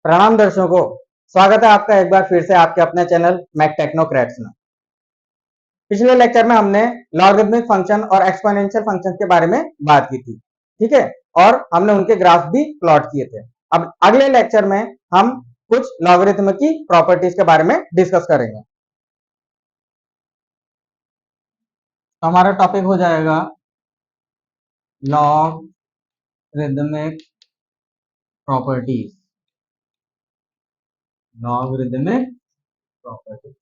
प्रणाम दर्शकों, स्वागत है आपका एक बार फिर से आपके अपने चैनल मैक टेक्नोक्रेट्स में। पिछले लेक्चर में हमने लॉगरिथमिक फंक्शन और एक्सपोनेंशियल फंक्शन के बारे में बात की थी, ठीक है, और हमने उनके ग्राफ भी प्लॉट किए थे। अब अगले लेक्चर में हम कुछ लॉगरिथम की प्रॉपर्टीज के बारे में डिस्कस करेंगे। तो हमारा टॉपिक हो जाएगा लॉगरिथमिक प्रॉपर्टीज। लॉगरिथमिक प्रॉपर्टीज,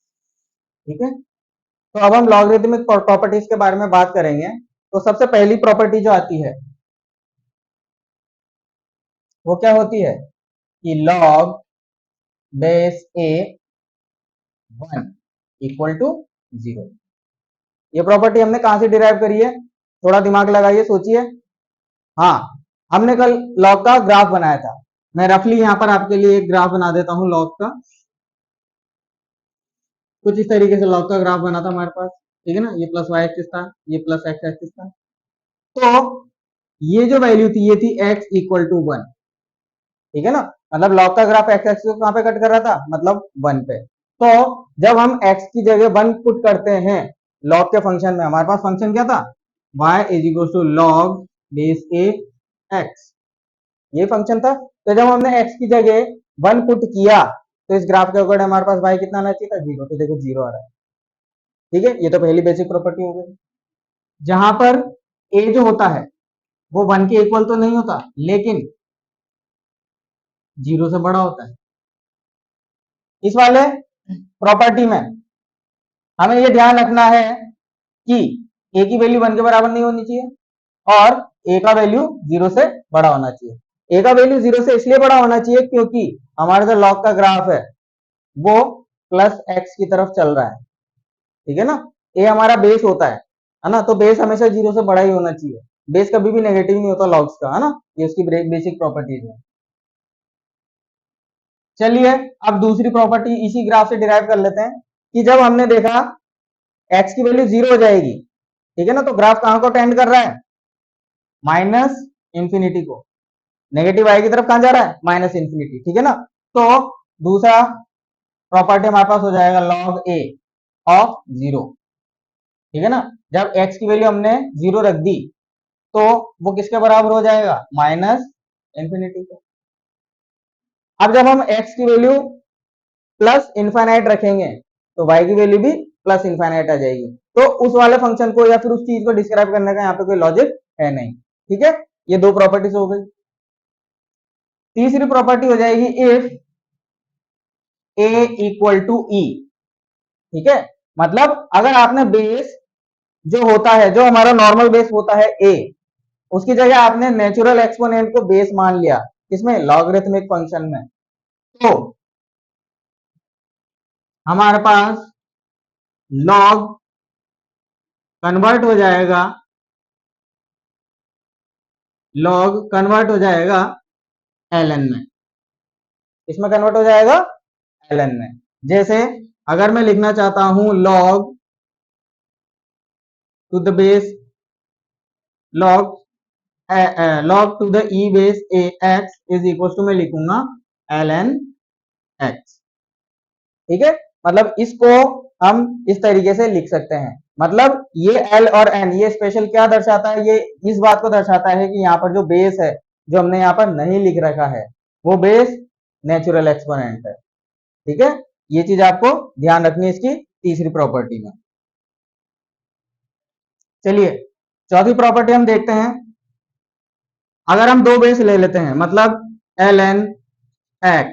ठीक है। तो अब हम लॉगरिथमिक प्रॉपर्टीज के बारे में बात करेंगे। तो सबसे पहली प्रॉपर्टी जो आती है वो क्या होती है कि log base a 1 equal to 0। ये प्रॉपर्टी हमने कहां से डिराइव करी है? थोड़ा दिमाग लगाइए, सोचिए। हाँ, हमने कल log का ग्राफ बनाया था। मैं रफली यहां पर आपके लिए एक ग्राफ बना देता हूं log का। कुछ इस तरीके से log का ग्राफ बना था हमारे पास, ठीक है ना। ये प्लस वाई एक्सिस था, ये प्लस एक्स एक्सिस था। तो ये जो वैल्यू थी ये थी x इक्वल टू 1, ठीक है ना। मतलब लॉग का ग्राफ एक्स एक्सिस को कहां पे कट कर रहा था? मतलब 1 पे। तो जब हम x की जगह 1 पुट करते हैं लॉग के फंक्शन में, हमारे पास फंक्शन क्या था? y is equal to log base a x, ये फंक्शन था। तो जब हमने x की जगह 1 पुट किया तो इस ग्राफ के अकॉर्डिंग हमारे पास y कितना आना चाहिए था? 0। तो देखो 0 आ रहा है, ठीक है। ये तो पहली बेसिक प्रॉपर्टी हो गई। जहां पर a जो होता है वो 1 के इक्वल तो नहीं होता, लेकिन 0 से बड़ा होता है। इस वाले प्रॉपर्टी में हमें यह ध्यान रखना है कि a की वैल्यू 1 के बराबर नहीं होनी चाहिए और a का वैल्यू 0 से बड़ा होना चाहिए। a का वैल्यू 0 से इसलिए बड़ा होना चाहिए क्योंकि हमारा जो लॉग का ग्राफ है वो प्लस x की तरफ चल रहा है, ठीक है ना। a हमारा बेस होता है ना। तो बेस हमेशा 0 से बड़ा ही होना चाहिए। बेस कभी भी नेगेटिव नहीं होता लॉग्स का, है ना। ये उसकी बेसिक प्रॉपर्टीज है। चलिए अब दूसरी प्रॉपर्टी इसी ग्राफ से डिराइव कर लेते हैं कि जब हमने देखा x की वैल्यू 0 हो जाएगी, ठीक है ना, तो ग्राफ कहां को टेंड कर रहा है? माइनस इंफिनिटी को। नेगेटिव y की तरफ कहां जा रहा है? माइनस इंफिनिटी, ठीक है ना। तो दूसरा प्रॉपर्टी हमारे पास हो जाएगा log a ऑफ 0, ठीक है ना। जब x की वैल्यू हमने 0 रख दी तो वो किसके बराबर हो जाएगा? माइनस इंफिनिटी के। अब जब हम x की वैल्यू प्लस इनफाइनाइट रखेंगे तो y की वैल्यू भी प्लस इनफाइनाइट आ जाएगी। तो उस वाले फंक्शन को या फिर उस चीज को डिस्क्राइब करने का यहाँ पे कोई लॉजिक है नहीं, ठीक है। ये दो प्रॉपर्टीज हो गई। तीसरी प्रॉपर्टी हो जाएगी if a equal to e, ठीक है। मतलब अगर आपने बेस जो होता है, जो हमारा नॉर्मल बेस होता है a, उसकी जगह आपने नेचुरल एक्सपोनेंट को बेस मान लिया, इसमें लॉगरिथमिक फंक्शन में, तो हमारे पास लॉग कन्वर्ट हो जाएगा, लॉग कन्वर्ट हो जाएगा ln में। इसमें कन्वर्ट हो जाएगा ln में। जैसे अगर मैं लिखना चाहता हूं log to the base log log to the e base a x is equal to मैं लिखूंगा ln x, ठीक है। मतलब इसको हम इस तरीके से लिख सकते हैं। मतलब ये l और n ये स्पेशल क्या दर्शाता है? ये इस बात को दर्शाता है कि यहाँ पर जो बेस है, जो हमने यहाँ पर नहीं लिख रखा है, वो बेस नेचुरल एक्सपोनेंट है, ठीक है। ये चीज आपको ध्यान रखनी है इसकी तीसरी प्रॉपर्टी में। चलिए चौथी प्रॉपर्टी हम देखते हैं। अगर हम दो बेस ले लेते हैं, मतलब ln x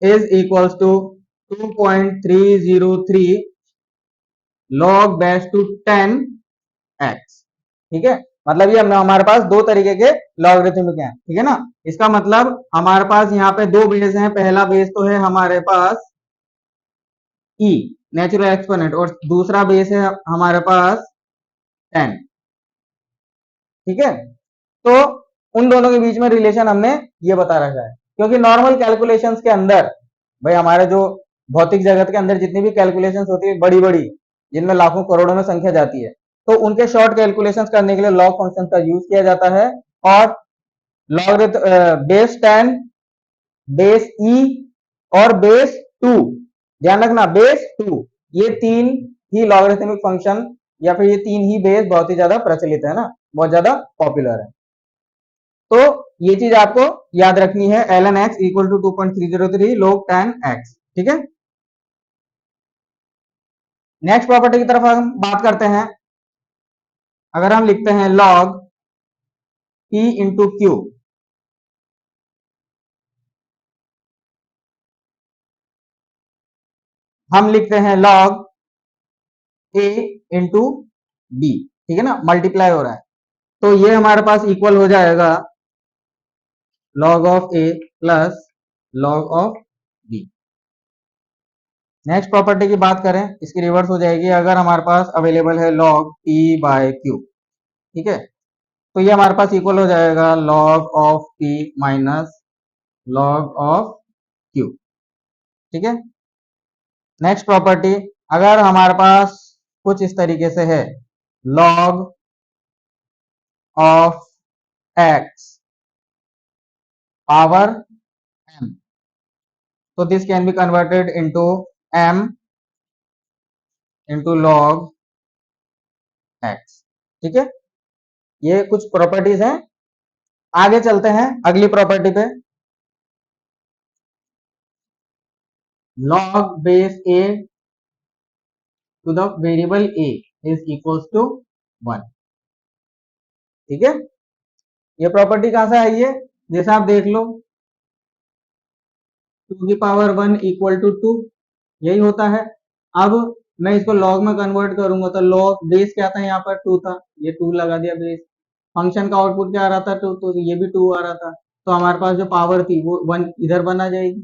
is equals to 2.303 log base to 10x, ठीक है। मतलब ये हमारे पास दो तरीके के लॉगरिथमिक हैं, ठीक है ना। इसका मतलब हमारे पास यहाँ पे दो बेस हैं। पहला बेस तो है हमारे पास e नेचुरल एक्सपोनेंट और दूसरा बेस है हमारे पास 10, ठीक है। तो उन दोनों के बीच में रिलेशन हमने ये बता रखा है, क्योंकि नॉर्मल कैलकुलेशंस के अंदर भाई हमारे जो भौतिक जगत के अंदर जितनी भी कैलकुलेशंस होती है बड़ी बड़ी, जिनमें लाखों करोड़ों में संख्या जाती है, तो उनके शॉर्ट कैलकुलेशंस करने के लिए लॉग फंक्शन का यूज किया जाता है। और लॉग बेस 10 बेस ई और बेस 2, ध्यान रखना बेस 2, ये तीन ही लॉगरिथमिक फंक्शन या फिर ये तीन ही बेस बहुत ही ज्यादा प्रचलित है ना, बहुत ज्यादा पॉपुलर है। तो ये चीज आपको याद रखनी है, ln x equal to 2.303 log tan x, ठीक है। नेक्स्ट प्रॉपर्टी की तरफ हम बात करते हैं। अगर हम लिखते हैं log p इंटू क्यू, हम लिखते हैं log a इंटू b, ठीक है ना, मल्टीप्लाई हो रहा है, तो ये हमारे पास इक्वल हो जाएगा log of a plus log of b। Next property की बात करें, इसकी रिवर्स हो जाएगी, अगर हमारे पास अवेलेबल है log p बाय q, ठीक है, तो ये हमारे पास इक्वल हो जाएगा log of p minus log of q, ठीक है। नेक्स्ट प्रॉपर्टी, अगर हमारे पास कुछ इस तरीके से है log of x power m, तो this can be converted into m into log x, ठीक है। ये कुछ प्रॉपर्टीज हैं। आगे चलते हैं अगली प्रॉपर्टी पे, log base a to the variable a is equals to 1, ठीक है। ये प्रॉपर्टी कहां से आई है, जैसे आप देख लो 2 की पावर 1 इक्वल टू 2, यही होता है। अब मैं इसको लॉग में कन्वर्ट करूंगा तो लॉग बेस क्या था, यहाँ पर 2 था, ये 2 लगा दिया बेस, फंक्शन का आउटपुट क्या आ रहा था 2, तो ये भी 2 आ रहा था, तो हमारे पास जो पावर थी वो 1 इधर बना जाएगी,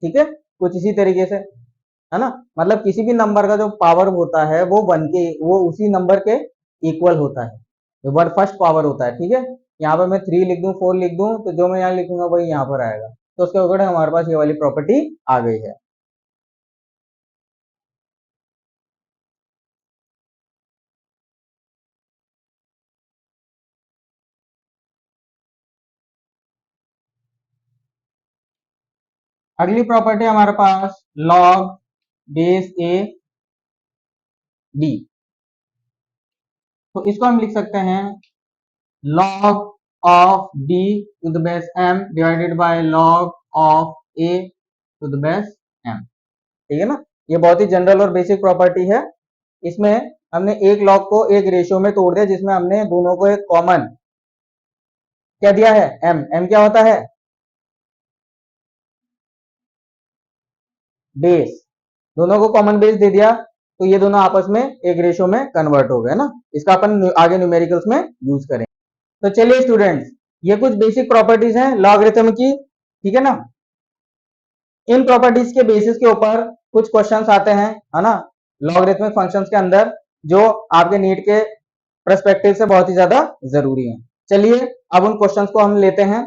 ठीक है। कुछ इसी तरीके से, है ना, मतलब किसी भी नंबर का जो पावर होता है वो 1 के, वो उसी नंबर के इक्वल होता है, जो वन फर्स्ट पावर होता है, ठीक है। यहाँ पर मैं 3 लिख दूं 4 लिख दूं तो जो मैं यहाँ लिखूंगा वही यहाँ पर आएगा, तो उसके अकॉर्डिंग हमारे पास ये वाली प्रॉपर्टी आ गई है। अगली प्रॉपर्टी हमारे पास log बेस ए बी, तो इसको हम लिख सकते हैं log of b to the base m divided by log of a to the base m, ठीक है ना। ये बहुत ही जनरल और बेसिक प्रॉपर्टी है। इसमें हमने एक log को एक रेशियो में तोड़ दिया, जिसमें हमने दोनों को एक कॉमन क्या दिया है, m, m क्या होता है, बेस, दोनों को कॉमन बेस दे दिया, तो ये दोनों आपस में एक रेशियो में कन्वर्ट हो गए ना। इसका अपन आगे न्यूमेरिकल्स में यूज करेंगे। तो चलिए स्टूडेंट्स, ये कुछ बेसिक प्रॉपर्टीज हैं लॉगरिथम की, ठीक है ना। इन प्रॉपर्टीज के बेसिस के ऊपर कुछ क्वेश्चंस आते हैं, है ना, लॉगरिथमिक फंक्शंस के अंदर, जो आपके नीट के पर्सपेक्टिव से बहुत ही ज्यादा जरूरी है। चलिए अब उन क्वेश्चंस को हम लेते हैं।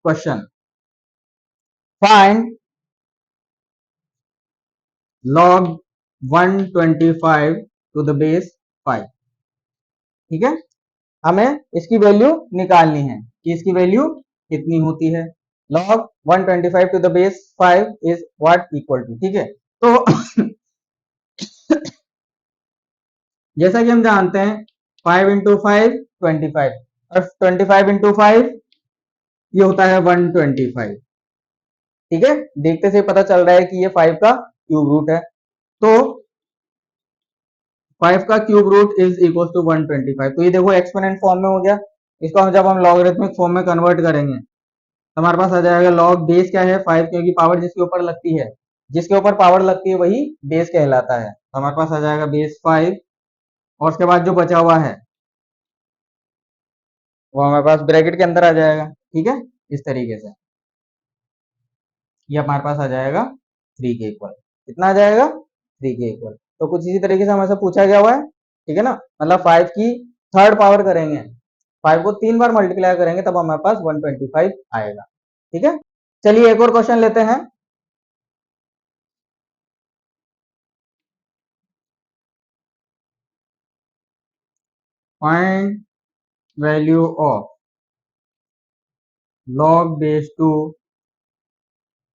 Question, find log 125 to the base 5, ठीक है। हमें इसकी वैल्यू निकालनी है कि इसकी वैल्यू कितनी होती है। log 125 to the base 5 is what equal to, ठीक है। तो जैसा कि हम जानते हैं 5 इंटू 5 25, और 25 इंटू 5 ये होता है 125, ठीक है। देखते से पता चल रहा है कि ये 5 का क्यूब रूट है, तो 5 का cube root is equal to 125, तो ये देखो एक्सपोनेंट फॉर्म में हो गया। इसको हम जब हम लॉगरिथमिक फॉर्म में कन्वर्ट करेंगे तो हमारे पास आ जाएगा लॉग बेस क्या है 5, क्योंकि पावर जिसके ऊपर लगती है, जिसके ऊपर पावर लगती है वही बेस कहलाता है, तो हमारे पास आ जाएगा बेस 5, और उसके बाद जो बचा हुआ है वो हमारे पास ब्रैकेट के अंदर आ जाएगा, ठीक है, इस तरीके से ये हमारे पास आ जाएगा 3 के इक्वल। कितना आ जाएगा, 3 के इक्वल। तो कुछ इसी तरीके से हमसे पूछा गया हुआ है, ठीक है ना, मतलब 5 की थर्ड पावर करेंगे, 5 को 3 बार मल्टीप्लाई करेंगे तब हमारे पास 125 आएगा, ठीक है। चलिए एक और क्वेश्चन लेते हैं। Find value of log base two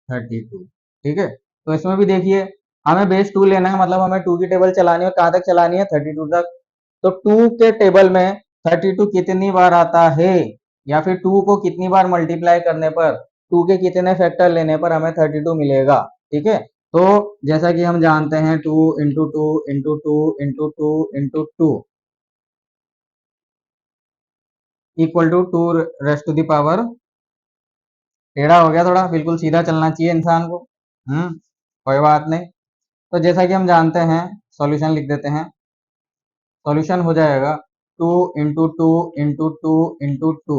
32। ठीक है, तो इसमें भी देखिए हमें बेस 2 लेना है, मतलब हमें 2 की टेबल चलानी है, कहां तक चलानी है 32 तक। तो 2 के टेबल में 32 कितनी बार आता है, या फिर 2 को कितनी बार मल्टीप्लाई करने पर, 2 के कितने फैक्टर लेने पर हमें 32 मिलेगा। ठीक है, तो जैसा कि हम जानते हैं 2 into two into two into two into two equal to 2 raised to the power, टेढ़ा हो गया थोड़ा, बिल्कुल सीधा चलना चाहिए इंसान को। कोई बात नहीं। तो जैसा कि हम जानते हैं, सॉल्यूशन लिख देते हैं। सॉल्यूशन हो जाएगा 2 into two into two into two,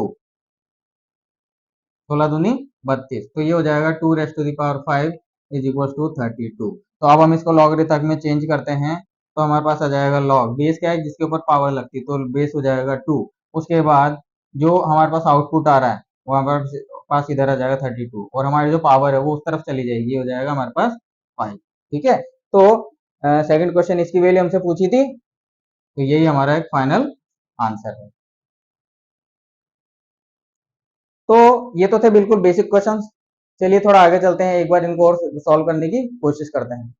16 दूनी 32, तो ये हो जाएगा 2 raised to the power 5 is equal to 32। तो अब हम इसको लॉगरिथम में चेंज करते हैं, तो हमारे पास आ जाएगा लॉग, बेस क्या है जिसके ऊपर पावर लगती है, तो बेस हो जाएगा 2। उसके बाद जो हमारे पास आउटपुट आ रहा है वो हमारे पास इधर आ जाएगा 32, और हमारी जो पावर है वो उस तरफ चली जाएगी, हो जाएगा हमारे पास 5। ठीक है, तो सेकंड क्वेश्चन इसकी वैल्यू हमसे पूछी थी, तो यही हमारा एक फाइनल आंसर है। तो ये तो थे बिल्कुल बेसिक क्वेश्चंस। चलिए थोड़ा आगे चलते हैं, एक बार इनको और सॉल्व करने की कोशिश करते हैं।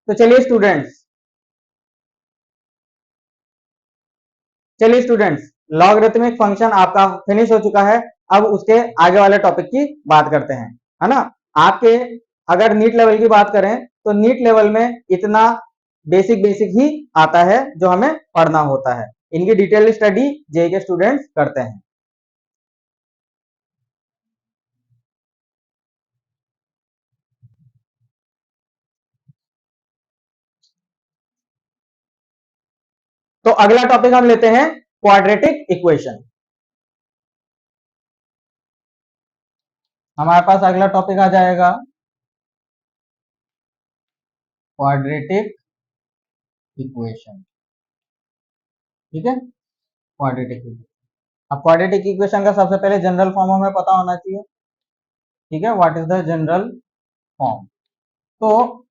तो चलिए स्टूडेंट्स, लॉगरिथमिक फंक्शन आपका फिनिश हो चुका है। अब उसके आगे वाले टॉपिक की बात करते हैं, है ना। आपके अगर नीट लेवल की बात करें तो नीट लेवल में इतना बेसिक बेसिक ही आता है जो हमें पढ़ना होता है। इनकी डिटेल स्टडी जेई के स्टूडेंट्स करते हैं। तो अगला टॉपिक हम लेते हैं क्वाड्रेटिक इक्वेशन। हमारे पास अगला टॉपिक आ जाएगा क्वाड्रेटिक इक्वेशन। ठीक है, क्वाड्रेटिक इक्वेशन। अब क्वाड्रेटिक इक्वेशन का सबसे पहले जनरल फॉर्म हमें पता होना चाहिए, ठीक है, what is the general form. तो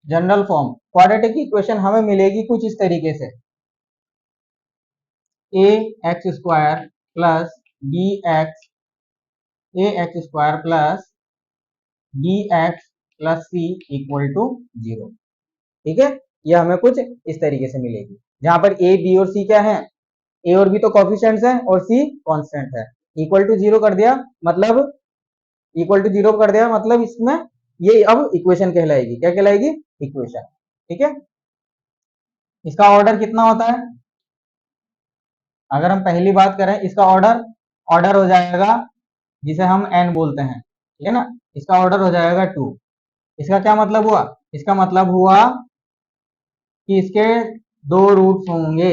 जनरल फॉर्म क्वाड्रेटिक इक्वेशन हमें मिलेगी कुछ इस तरीके से, a x square plus b x, a x square plus b x plus c equal to 0, ठीक है। ये हमें कुछ इस तरीके से मिलेगी, जहां पर ए बी और सी क्या है, ए और बी तो कॉफिशिएंट्स हैं और सी कांस्टेंट है। इक्वल टू 0 कर दिया मतलब, इक्वल टू 0 कर दिया मतलब इसमें ये अब इक्वेशन कहलाएगी, क्या कहलाएगी, इक्वेशन, ठीक है। इसका ऑर्डर कितना होता है, अगर हम पहली बात करें इसका ऑर्डर, ऑर्डर हो जाएगा जिसे हम n बोलते हैं, ठीक है ना, इसका ऑर्डर हो जाएगा 2। इसका क्या मतलब हुआ, इसका मतलब हुआ कि इसके दो रूट्स होंगे,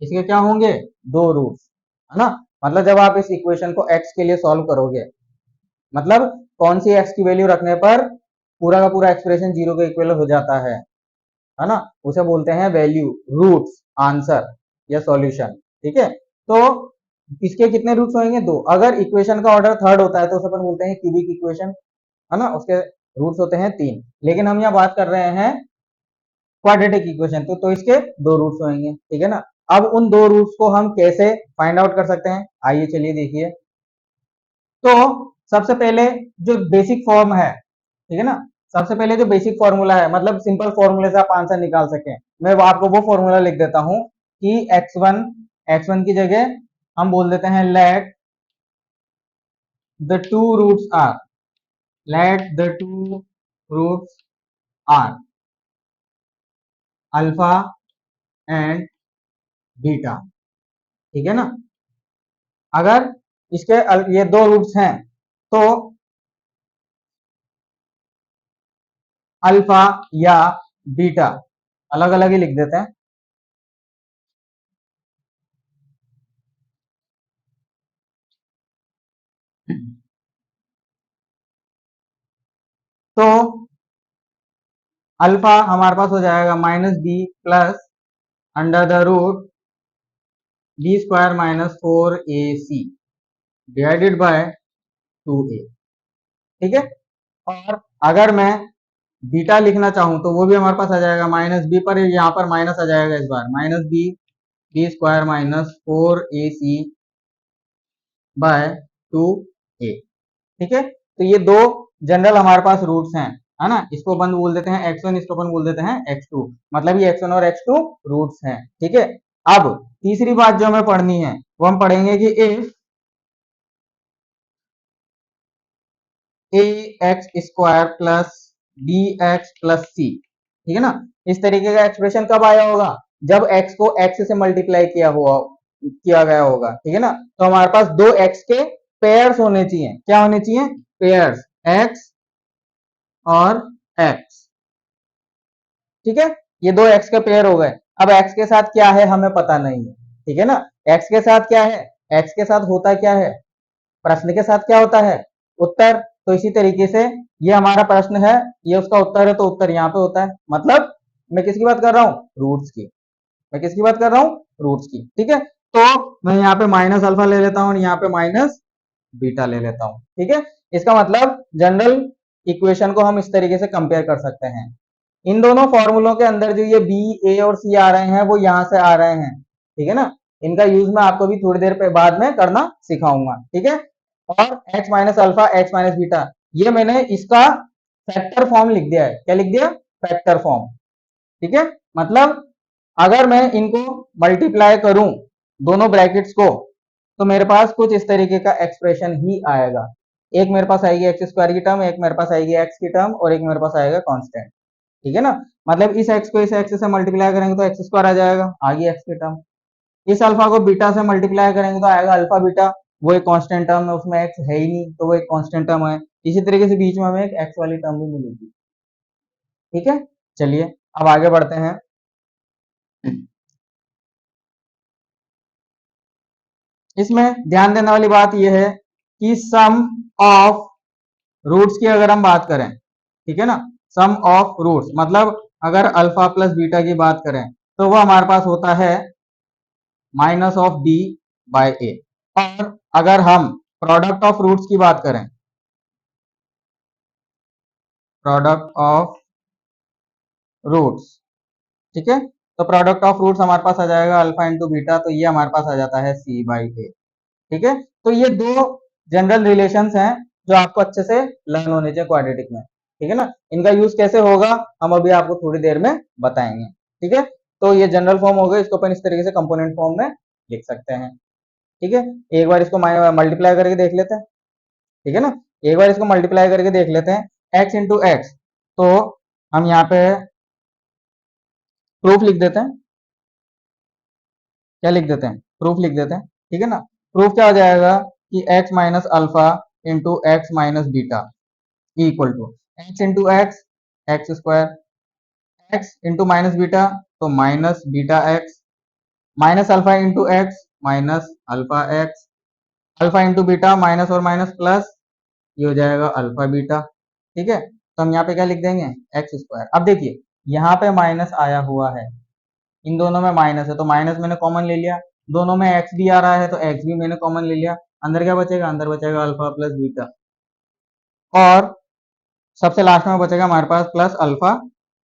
इसके क्या होंगे, दो रूट्स, है ना। मतलब जब आप इस इक्वेशन को x के लिए सॉल्व करोगे, मतलब कौन सी x की वैल्यू रखने पर पूरा का पूरा एक्सप्रेशन 0 के इक्वल हो जाता है ना, उसे बोलते हैं वैल्यू, रूट्स, आंसर या सॉल्यूशन, ठीक है। तो इसके कितने रूट्स होंगे, दो। अगर इक्वेशन का ऑर्डर थर्ड होता है तो उसे अपन बोलते हैं क्यूबिक इक्वेशन, है ना, उसके रूट्स होते हैं 3। लेकिन हम यहाँ बात कर रहे हैं क्वाड्रेटिक इक्वेशन, तो इसके दो रूट्स होंगे, ठीक है ना। अब उन दो रूट्स को हम कैसे फाइंड आउट कर सकते हैं, आइए चलिए देखिए। तो सबसे पहले जो बेसिक फॉर्म है, ठीक है ना, सबसे पहले जो बेसिक फॉर्मूला है, मतलब सिंपल फॉर्मूले से आप आंसर निकाल सकें, मैं आपको वो फॉर्मूला लिख देता हूं कि x1 की जगह हम बोल देते हैं let the two roots are, let the two roots are alpha and beta, ठीक है ना। अगर इसके ये दो रूट्स हैं तो अल्फा या बीटा अलग अलग ही लिख देते हैं। तो अल्फा हमारे पास हो जाएगा -b plus under the root b square minus 4ac divided by 2a, ठीक है। और अगर मैं बीटा लिखना चाहूं तो वो भी हमारे पास आ जाएगा -b पर, यहाँ पर माइनस आ जाएगा इस बार, -b square minus 4ac by 2a, ठीक है। तो ये दो जनरल हमारे पास रूट्स हैं, है ना। इसको अपन बोल देते हैं x1, इसको अपन बोल देते हैं x2, मतलब ये x1 और x2 रूट्स हैं, ठीक है। अब तीसरी बात जो हमें पढ़नी है वो हम पढ़ेंगे कि if ax square plus bx plus c, ठीक है ना, इस तरीके का एक्सप्रेशन कब आया होगा, जब x को x से मल्टीप्लाई किया गया होगा, ठीक है ना। तो हमारे पास दो x के पेयर्स होने चाहिए, क्या होने चाहिए, पेयर्स, x और x, ठीक है। ये दो x के पेयर हो गए। अब x के साथ क्या है हमें पता नहीं है, ठीक है ना। x के साथ क्या है, x के साथ होता क्या है, प्रश्न के साथ क्या होता है, उत्तर। तो इसी तरीके से ये हमारा प्रश्न है, ये उसका उत्तर है, तो उत्तर यहाँ पे होता है। मतलब मैं किसकी बात कर रहा हूँ, रूट्स की, मैं किसकी बात कर रहा हूँ, रूट्स की, ठीक है। तो मैं यहाँ पे माइनस अल्फा ले लेता हूँ और यहाँ पे माइनस बीटा ले लेता हूँ, ठीक है। इसका मतलब जनरल इक्वेशन को हम इस तरीके से कंपेयर कर सकते हैं। इन दोनों फॉर्मूलों के अंदर जो ये बी, ए और सी आ रहे हैं वो यहाँ से आ रहे हैं, ठीक है ना। इनका यूज मैं आपको भी थोड़ी देर पे बाद में करना सिखाऊंगा, ठीक है। और x minus alpha, x minus beta, ये मैंने इसका फैक्टर फॉर्म लिख दिया है, क्या लिख दिया, फैक्टर फॉर्म, ठीक है। मतलब अगर मैं इनको मल्टीप्लाई करूं दोनों ब्रैकेट्स को, तो मेरे पास कुछ इस तरीके का एक्सप्रेशन ही आएगा। एक मेरे पास आएगी एक्स स्क्वायर की टर्म, एक मेरे पास आएगी एक्स की टर्म, और एक मेरे पास आएगा कांस्टेंट, ठीक है ना। मतलब इस एक्स को इस एक्स से मल्टीप्लाई करेंगे तो एक्स स्क्वायर आ जाएगा, आगे एक्स की टर्म। इस अल्फा को बीटा से मल्टीप्लाई करेंगे तो आएगा अल्फा बीटा, वो एक कांस्टेंट टर्म है, उसमें एक्स है ही नहीं तो वो एक कांस्टेंट टर्म है। इसी तरीके से बीच में हमें एक एक्स वाली टर्म भी मिलेगी, ठीक है। चलिए अब आगे बढ़ते हैं। इसमें ध्यान देने वाली बात यह है कि सम ऑफ रूट्स की अगर हम बात करें, ठीक है ना, सम ऑफ रूट्स मतलब अगर अल्फा प्लस बीटा की बात करें तो वो हमारे पास होता है माइनस ऑफ बी बाय ए, और अगर हम प्रोडक्ट ऑफ रूट्स की बात करें, प्रोडक्ट ऑफ रूट्स, ठीक है, तो प्रोडक्ट ऑफ रूट्स हमारे पास आ जाएगा अल्फा इंटू बीटा, तो ये हमारे पास आ जाता है सी बाई ए। ठीक है, तो ये दो जनरल रिलेशंस हैं जो आपको अच्छे से लर्न होने चाहिए क्वाड्रेटिक में। ठीक है ना, इनका यूज कैसे होगा हम अभी आपको थोड़ी देर में बताएंगे। ठीक है, तो ये जनरल फॉर्म हो गए, इसको अपन इस तरीके से कंपोनेंट फॉर्म में लिख सकते हैं। ठीक है, एक बार इसको मल्टीप्लाई करके देख लेते हैं। ठीक है ना, एक बार इसको मल्टीप्लाई करके देख लेते हैं, एक्स इंटू एक्स, तो हम यहाँ पे प्रूफ लिख देते हैं। क्या लिख देते हैं? प्रूफ लिख देते हैं। ठीक है ना, प्रूफ क्या हो जाएगा कि x minus alpha into x minus beta equal to x into x, x square, x into minus beta तो minus beta x, minus alpha into x minus alpha x, alpha into beta minus और minus plus, ये हो जाएगा alpha beta. ठीक है, तो हम यहाँ पे क्या लिख देंगे? X square. अब देखिए यहाँ पे माइनस आया हुआ है, इन दोनों में माइनस है तो माइनस मैंने कॉमन ले लिया, दोनों में एक्स भी आ रहा है तो एक्स भी मैंने कॉमन ले लिया, अंदर क्या बचेगा? अंदर बचेगा अल्फा प्लस बीटा, और सबसे लास्ट में बचेगा हमारे पास प्लस अल्फा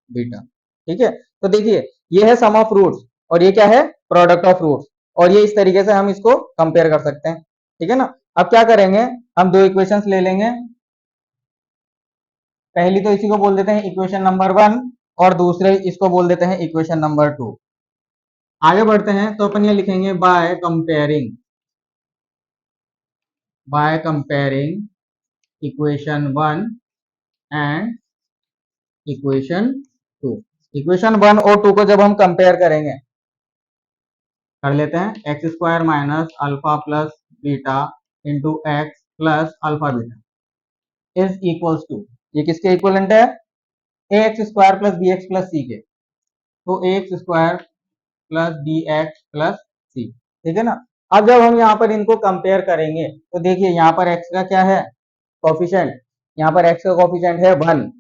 बीटा। ठीक है, तो देखिए ये है सम ऑफ रूट्स और ये क्या है? प्रोडक्ट ऑफ रूट्स, और ये इस तरीके से हम इसको कंपेयर कर सकते हैं। ठीक है ना, अब क्या करेंगे, हम दो इक्वेशंस ले लेंगे, पहली तो इसी को बोल देते हैं इक्वेशन नंबर 1 और दूसरे इसको बोल देते हैं इक्वेशन नंबर 2। आगे बढ़ते हैं तो अपन ये लिखेंगे by comparing equation 1 and equation 2। Equation 1 और 2 को जब हम कंपेयर करेंगे, कर लेते हैं, x square minus alpha plus beta into x plus alpha beta is equals to, ये किसके इक्वलेंट है? A x square plus b x plus c के, तो a x square plus b x plus c. ठीक है ना, अब जब हम यहाँ पर इनको कंपेयर करेंगे तो देखिए यहाँ पर x का क्या है? कॉफिशिएंट, यहाँ पर x का कॉफिशिएंट है 1,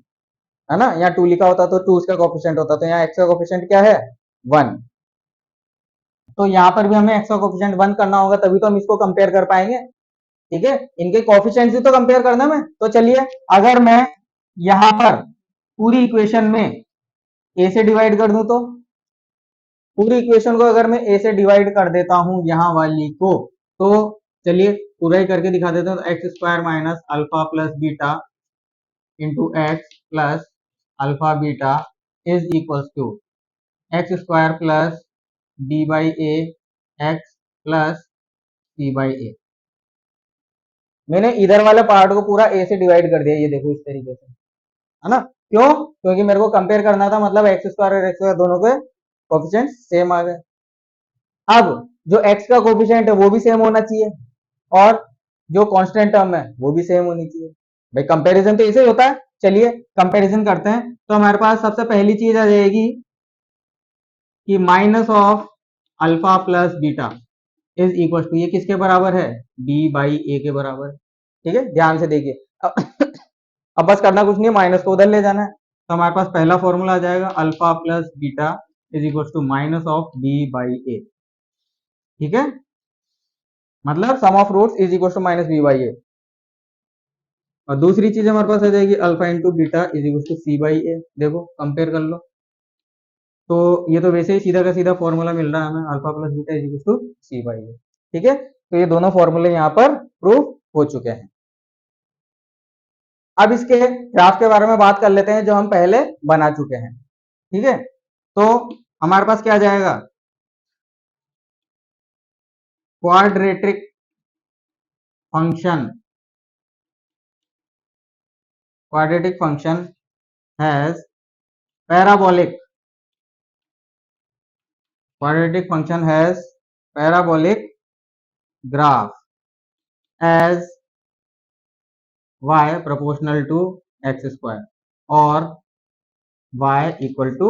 है ना, यहाँ 2 लिखा होता तो 2 उसका कॉफिशिएंट होता, तो यहाँ x का कॉफिशिएंट क्या है? 1। तो यहाँ पर भी हमें x का कॉफिशिएंट 1 करना होगा, तभी तो हम इसको कंपेयर कर पाएंगे। ठीक है, इनके कॉफिशिएंट से तो कंपेयर करना में, तो चलिए अगर मैं यहाँ पर पूरी इक्वेशन में a से डिवाइड कर दूं, तो पूरी इक्वेशन को अगर मैं a से डिवाइड कर देता हूं यहाँ वाली को, तो चलिए पूरा ही करके दिखा देता हूं, तो x square minus alpha plus beta into x plus alpha beta is equals to x square plus d by a x plus c by a. मैंने इधर वाले पार्ट को पूरा a से डिवाइड कर दिया, ये देखो इस तरीके से, है ना, क्यों? क्योंकि मेरे को कंपेयर करना था, मतलब एक्स स्क्वायर और एक्स स्क्वायर दोनों के कोफिशिएंट सेम आ गए। अब जो x का कोफिशिएंट है वो भी सेम होना चाहिए और जो कांस्टेंट टर्म है वो भी सेम होनी चाहिए। भाई कंपैरिजन तो ऐसे ही होता है। चलिए कंपैरिजन करते हैं, तो हमारे पास सबसे पहली चीज आ जाएगी कि minus of alpha plus beta is equal to, ये किसके बराबर है? b बाई ए के बराबर। ठीक है, ध्यान से देखिए, अब बस करना कुछ नहीं है, माइनस को उधर ले जाना है, तो हमारे पास पहला फॉर्मूला आ जाएगा alpha plus beta is equal to minus of b by a. ठीक है, मतलब sum of roots is equal to minus b by a. और दूसरी चीज हमारे पास आ जाएगी alpha into beta is equal to c by a. देखो कंपेयर कर लो, तो ये तो वैसे ही सीधा का सीधा फॉर्मूला मिल रहा है हमें, alpha plus beta is equal to c by a. ठीक है, तो ये दोनों फॉर्मूले यहाँ पर प्रूफ हो चुके हैं। अब इसके ग्राफ के बारे में बात कर लेते हैं जो हम पहले बना चुके हैं। ठीक है, तो हमारे पास क्या आ जाएगा? Quadratic function, quadratic function has parabolic, quadratic function has parabolic graph as y proportional to x square और y equal to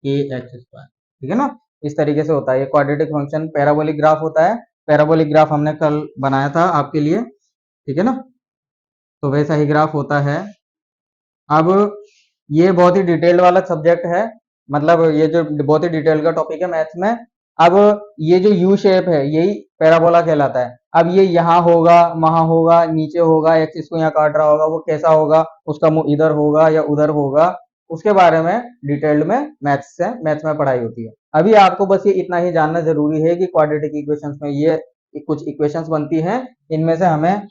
ax square। ठीक है ना, इस तरीके से होता है ये क्वाड्रेटिक फंक्शन, पैराबोलिक ग्राफ होता है। पैराबोलिक ग्राफ हमने कल बनाया था आपके लिए, ठीक है ना, तो वैसा ही ग्राफ होता है। अब ये बहुत ही डिटेल्ड वाला सब्जेक्ट है, मतलब ये जो बहुत ही डिटेल का टॉपिक है मैथ्स में, अब ये जो यू शेप है यही पैराबोला कहलाता है। अब ये यहाँ होगा, वहां होगा, नीचे होगा, एक्सिस को यहाँ काट रहा होगा, वो कैसा होगा, उसका मुंह इधर होगा या उधर होगा, उसके बारे में डिटेल्ड में मैथ्स में पढ़ाई होती है। अभी आपको बस ये इतना ही जानना जरूरी है कि क्वाड्रेटिक इक्वेशंस में ये कुछ इक्वेशंस बनती हैं, इनमें से हमें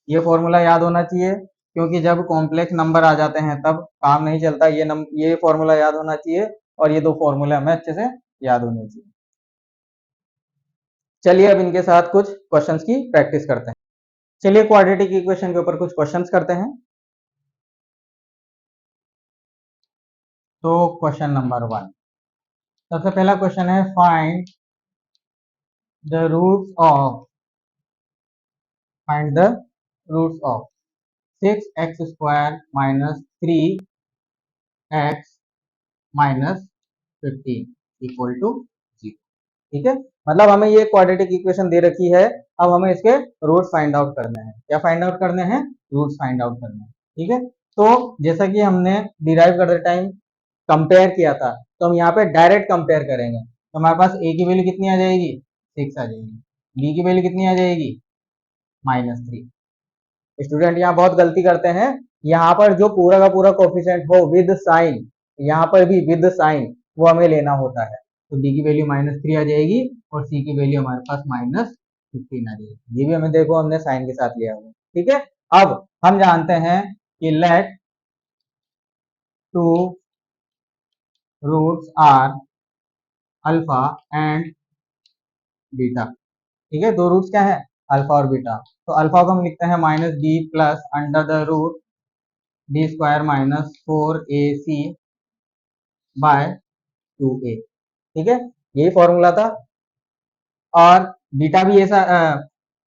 ये फॉर्मूला याद होना चाहिए, क्योंकि जब कॉम्प्लेक्स नंबर आ जाते हैं तब काम नहीं चलता। ये फॉर्मूला याद होना चाहिए और ये दो फॉर्मूले हमें अच्छे से याद होने चाहिए। चलिए अब इनके साथ कुछ क्वेश्चंस की प्रैक्टिस करते हैं। चलिए क्वाड्रेटिक इक्वेशन के ऊपर कुछ क्वेश्चंस करते हैं। तो क्वेश्चन नंबर 1, सबसे पहला क्वेश्चन है find the roots of find the roots of 6x square minus 3x minus 15 equal to 0। ठीक है, मतलब हमें ये क्वाड्रेटिक इक्वेशन दे रखी है, अब हमें इसके रूट्स फाइंड आउट करने हैं। क्या फाइंड आउट करने हैं? रूट्स फाइंड आउट करने हैं। ठीक है, तो जैसा कि हमने डिराइव करते टाइम कंपेयर किया था, तो हम यहाँ पे डायरेक्ट कंपेयर करेंगे, तो हमारे पास a की वैल्यू कितनी आ जाएगी? 6 आ जाएगी। b की वैल्यू कितनी आ जाएगी? -3। स्टूडेंट यहाँ बहुत गलती करते हैं, यहाँ पर जो पूरा का पूरा कोफिशिएंट हो विद साइन, यहाँ पर भी विद साइन वो हमें लेना होता है। तो डी की वैल्यू -3 आ जाएगी और सी की वैल्यू हमारे पास -15 आ जाएगी। ये भी हमें देखो हमने साइन के साथ लिया हुआ। ठीक है, अब हम जानते हैं कि let two roots are alpha and beta. ठीक है, दो रूट्स क्या है? अल्फा और बीटा। तो अल्फा को हम लिखते हैं -b plus under the root d square minus 4ac by 2a। ठीक है, यही फॉर्मूला था। और बीटा भी ऐसा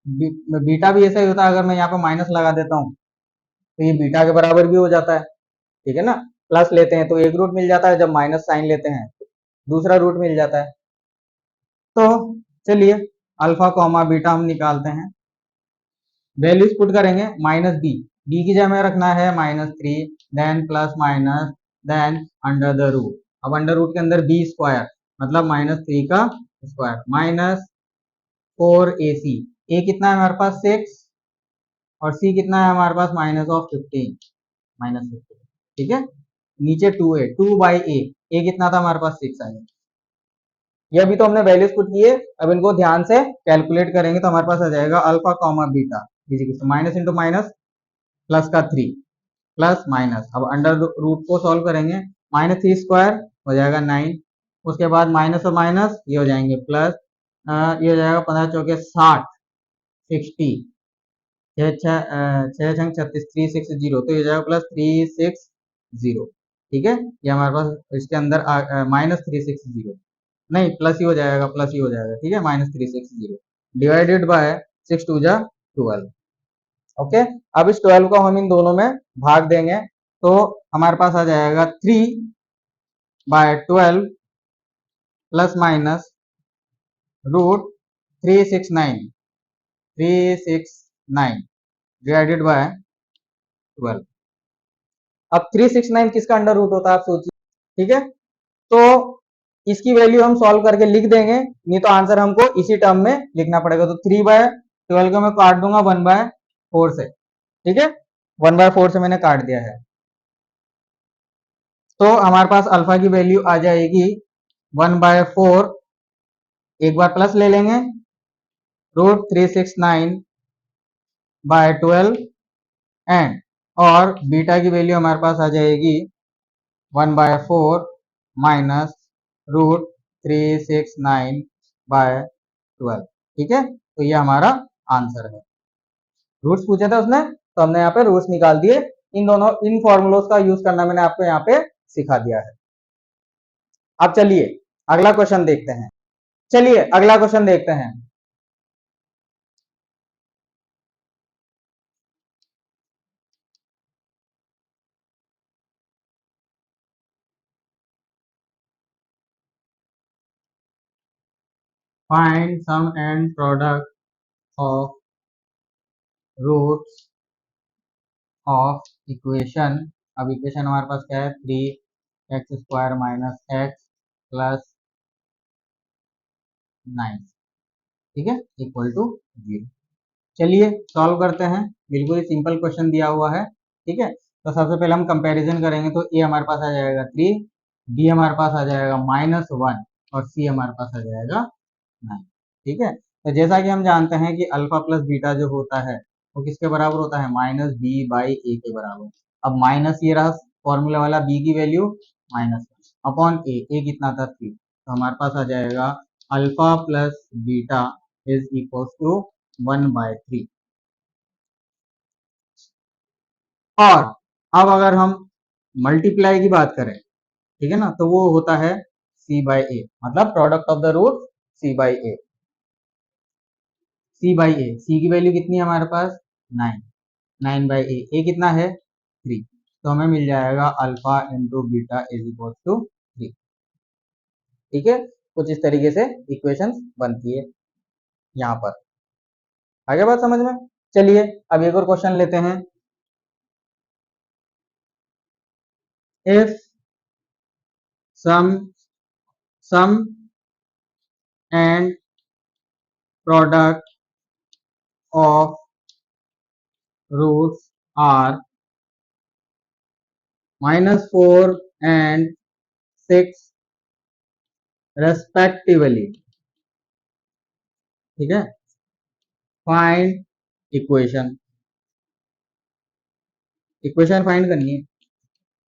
बीटा भी ऐसा ही होता है, अगर मैं यहाँ पे माइनस लगा देता हूँ तो ये बीटा के बराबर भी हो जाता है। ठीक है ना, प्लस लेते हैं तो एक रूट मिल जाता है, जब माइनस साइन लेते हैं दूसरा रूट मिल जाता है। तो चलिए अल्फा कॉमा बीटा हम निकालते हैं, वैल्यूज पुट करेंगे। -b, b की जगह में रखना है -3, then plus minus, then under the root. अब अंडर रूट के अंदर b स्क्वायर मतलब -3 का स्क्वायर माइनस 4ac। a कितना है हमारे पास? 6 और c कितना है हमारे पास? -15। ठीक है, नीचे 2a, 2/a कितना था हमारे पास? 6 आएगा। ये अभी तो हमने वैल्यूज पुट किए, अब इनको ध्यान से कैलकुलेट करेंगे तो हमारे पास आ जाएगा alpha comma beta minus into minus plus का 3 प्लस माइनस। अब अंडर रूट को सॉल्व करेंगे, -3 स्क्वायर हो जाएगा 9, उसके बाद माइनस और माइनस ये हो जाएंगे प्लस, ये हो जाएगा 15 चौके 60, 60, 6 360, तो ये हो जाएगा +360। ठीक है, ये हमारे पास इसके अंदर -360 नहीं प्लस ही हो जाएगा, प्लस ही हो जाएगा। ठीक है, -360 डिवाइडेड बाय 6 2 जा 12। ओके, अब इस 12 को हम इन दोनों में भाग देंगे तो हमारे पास आ जाएगा 3/12 प्लस माइनस √369 डिवाइडेड बाय 12। अब 369 किसका अंडर रूट होता है आप सोचिए। ठीक है, तो इसकी वैल्यू हम सॉल्व करके लिख देंगे, नहीं तो आंसर हमको इसी टर्म में लिखना पड़ेगा। तो 3/12 को मैं काट दूंगा 1/4 से। ठीक है, 1/4 से मैंने काट दिया है, तो हमारे पास अल्फा की वैल्यू आ जाएगी 1/4, एक बार प्लस ले लेंगे, √369/12 एंड, और बीटा की वैल्यू हमारे पास आ जाएगी 1/4 माइनस √369/12। ठीक है, तो ये हमारा आंसर है। रूट्स पूछा था उसने तो हमने यहाँ पे रूट्स निकाल दिए। इन फॉर्मूलोज का यूज करना मैंने आपको यहाँ पे सिखा दिया है। अब चलिए अगला क्वेश्चन देखते हैं। चलिए अगला क्वेश्चन देखते हैं। Find sum and product of roots of equation. अब इक्वेशन हमारे पास क्या है? 3x² - x प्लस 9, ठीक है, इक्वल टू 0। चलिए सॉल्व करते हैं, बिल्कुल ही सिंपल क्वेश्चन दिया हुआ है, ठीक है। तो सबसे पहले हम कंपैरिजन करेंगे, तो ए हमारे पास आ जाएगा 3, बी हमारे पास आ जाएगा -1 और सी हमारे पास आ जाएगा 9, ठीक है। तो जैसा कि हम जानते हैं कि अल्फा प्लस बीटा जो होता है वो किसके बराबर होता है, -b/a के बराबर। अब माइनस ये रहा फॉर्मूला वाला, b की वैल्यू -1 अपॉन ए कितना था 3, तो हमारे पास आ जाएगा alpha plus beta is equal to 1/3। और अब अगर हम मल्टीप्लाई की बात करें, ठीक है ना, तो वो होता है c/a, मतलब product of the root c/a। C की वैल्यू कितनी है हमारे पास 9, 9/a, ए कितना है 3, तो हमें मिल जाएगा alpha into beta is equal to 3, ठीक है। कुछ इस तरीके से इक्वेशंस बनती है यहाँ पर। आगे बात समझ में। चलिए अब एक और क्वेश्चन लेते हैं। If sum and product of roots are -4 and 6 respectively, ठीक है, फाइंड इक्वेशन। इक्वेशन फाइंड करनी है,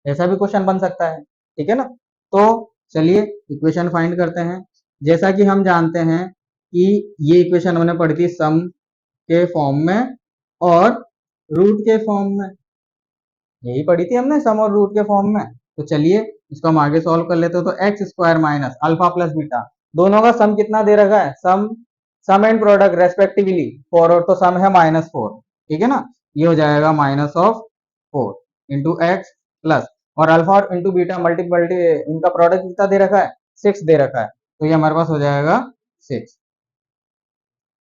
ऐसा भी क्वेश्चन बन सकता है, ठीक है ना। तो चलिए इक्वेशन फाइंड करते हैं। जैसा कि हम जानते हैं कि ये इक्वेशन हमने पढ़ी थी सम के फॉर्म में और रूट के फॉर्म में, यही पढ़ी थी हमने सम और रूट के फॉर्म में। तो चलिए इसको हम आगे सॉल्व कर लेते हैं। तो x square minus alpha plus beta, दोनों का सम कितना दे रखा है, सम एंड प्रोडक्ट रेस्पेक्टिवली 4, और तो सम है -4, ठीक है ना। ये हो जाएगा -4 इंटू एक्स प्लस, और अल्फा और इंटू बीटा मल्टीपल इनका प्रोडक्ट कितना दे रखा है 6 दे रखा है, तो ये हमारे पास हो जाएगा 6।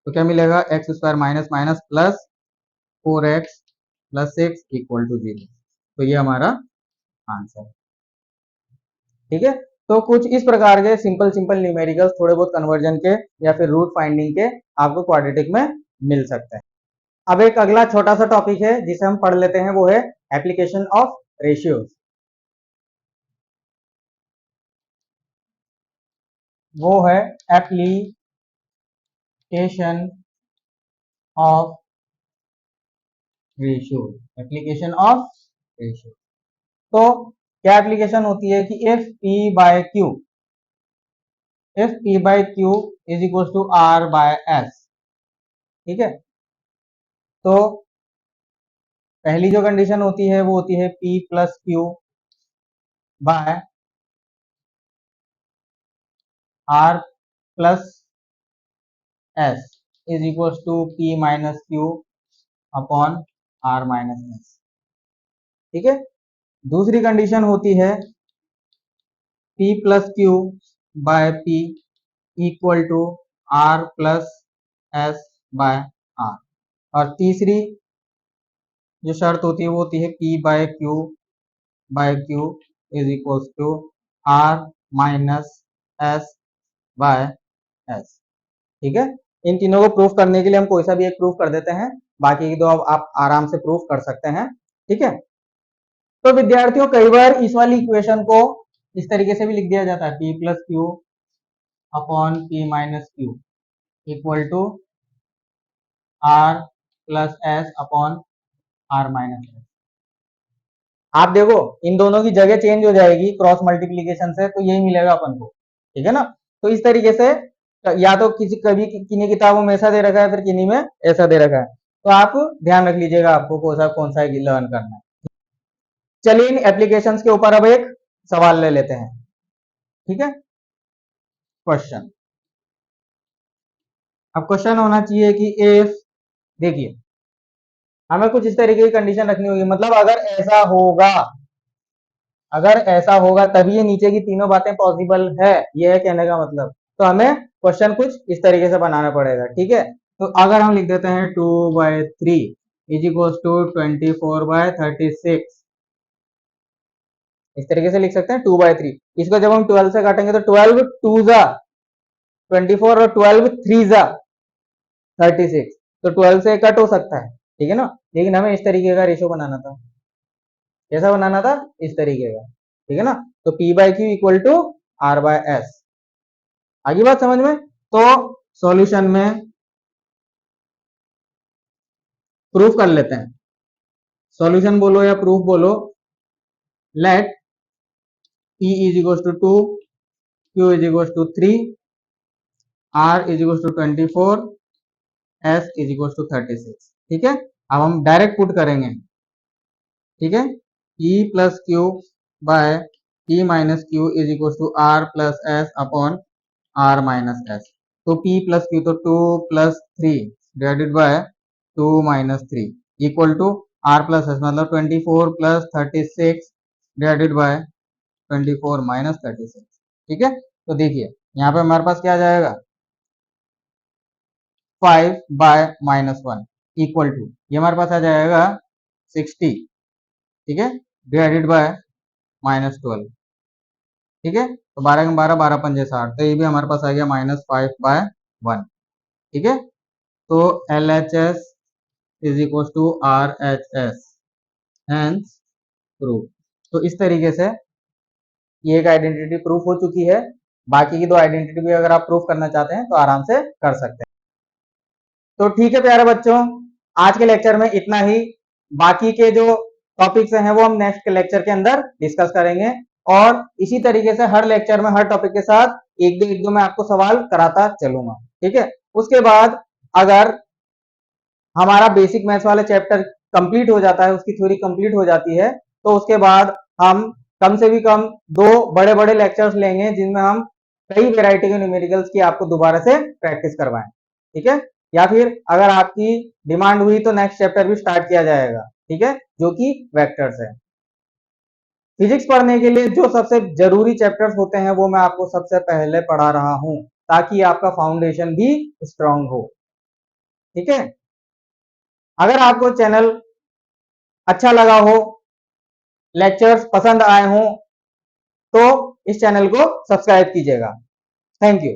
तो क्या मिलेगा, x square minus minus plus 4x plus 6 equal to 0। तो ये हमारा आंसर, ठीक है। तो कुछ इस प्रकार के सिंपल सिंपल न्यूमेरिकल्स, थोड़े बहुत कन्वर्जन के या फिर रूट फाइंडिंग के आपको क्वाड्रेटिक में मिल सकते हैं। अब एक अगला छोटा सा टॉपिक है जिसे हम पढ़ लेते हैं, वो है एप्लीकेशन ऑफ रेशियोज। वो है application of ratio, application of ratio. तो क्या एप्लीकेशन होती है कि if P by Q is equal to R by S, ठीक है। तो पहली जो कंडीशन होती है वो होती है P plus Q by R plus S is equal to P minus Q upon R minus S, ठीक है। दूसरी कंडीशन होती है P plus Q by P equal to R plus S by R, और तीसरी जो शर्त होती है वो होती है P by Q is equal to R minus S by S, ठीक है। इन तीनों को प्रूफ करने के लिए हम कोई सा भी एक प्रूफ कर देते हैं, बाकी की दो अब आप आराम से प्रूफ कर सकते हैं, ठीक है। तो विद्यार्थियों कई बार इस वाली इक्वेशन को इस तरीके से भी लिख दिया जाता है, P plus Q upon P minus Q equal to R plus S upon R minus S। आप देखो इन दोनों की जगह चेंज हो जाएगी क्रॉस मल्टीप्लीकेशन से, तो यही मिलेगा अपन को, ठीक है ना। तो इस तरीके से या तो किसी कभी किन्हीं किताबों में ऐसा दे रखा है, फिर किन्हीं में ऐसा दे रखा है, तो आप ध्यान रख लीजिएगा आपको कौन सा लर्न करना है। चलिए इन एप्लीकेशंस के ऊपर अब एक सवाल ले लेते हैं, ठीक है। क्वेश्चन, अब क्वेश्चन होना चाहिए कि इफ, देखिए हमें कुछ इस तरीके की कंडीशन रखनी होगी, मतलब अगर ऐसा होगा तभी ये नीचे की तीनों बातें पॉसिबल है, ये है कहने का मतलब। तो हमें क्वेश्चन कुछ इस तरीके से बनाना पड़ेगा, ठीक है। तो अगर हम लिख देते हैं 2/3 इज इक्वल टू 24/36, इस तरीके से लिख सकते हैं 2/3। इसको जब हम 12 से काटेंगे तो 12 2 जा 24 और 12 3 जा 36, तो 12 से कट हो सकता है, ठीक है ना। लेकिन हमें इस तरीके का रेशो बनाना था, कैसा बनाना था, इस तरीके का, ठीक है ना। तो P by Q equal to R by S. आगे बात समझ में। तो सॉल्यूशन में प्रूफ कर लेते हैं, सॉल्यूशन बोलो या प्रूफ बोलो। Let P is equal to 2, Q is equal to 3, R is equal to 24, S is equal to 36, ठीक है। अब हम डायरेक्ट पुट करेंगे, ठीक है। P plus Q by P minus Q is equal to R plus S upon R minus S. तो P plus Q तो 2 plus 3 divided by 2 minus 3 equal to R plus S मतलब 24 plus 36 divided by 24 minus 36, ठीक है। तो देखिए यहाँ पे हमारे पास क्या आ जाएगा, 5 बाय माइनस 1 इक्वल टू, ये हमारे पास आ जाएगा 60, ठीक है, डिवाइडेड बाय माइनस 12, ठीक है। तो 12 में 12, 12 पंजे 60, तो ये भी हमारे पास आ गया माइनस 5 बाय 1, ठीक है। तो L H S is equal to R H S, hence proof. तो इस तरीके से ये एक आइडेंटिटी प्रूफ हो चुकी है। बाकी की दो आइडेंटिटी भी अगर आप प्रूफ करना चाहते हैं तो आराम से कर सकते हैं। तो ठीक है प्यारे बच्चों, आज के लेक्चर में इतना ही। बाकी के जो टॉपिक्स हैं वो हम नेक्स्ट के लेक्चर के अंदर डिस्कस करेंगे, और इसी तरीके से हर लेक्चर में हर टॉपिक के साथ एक दो मैं आपको सवाल कराता चलूंगा, ठीक है। उसके बाद अगर हमारा बेसिक मैथ्स वाला चैप्टर कंप्लीट हो जाता है, उसकी थ्योरी कंप्लीट हो जाती है, तो उसके बाद हम कम से भी कम दो बड़े बड़े लेक्चर्स लेंगे जिनमें हम कई वेराइटी के न्यूमेरिकल्स की आपको दोबारा से प्रैक्टिस करवाएं, ठीक है। या फिर अगर आपकी डिमांड हुई तो नेक्स्ट चैप्टर भी स्टार्ट किया जाएगा, ठीक है, जो कि वेक्टर्स है। फिजिक्स पढ़ने के लिए जो सबसे जरूरी चैप्टर्स होते हैं वो मैं आपको सबसे पहले पढ़ा रहा हूं, ताकि आपका फाउंडेशन भी स्ट्रांग हो, ठीक है। अगर आपको चैनल अच्छा लगा हो, लेक्चर्स पसंद आए हों, तो इस चैनल को सब्सक्राइब कीजिएगा। Thank you.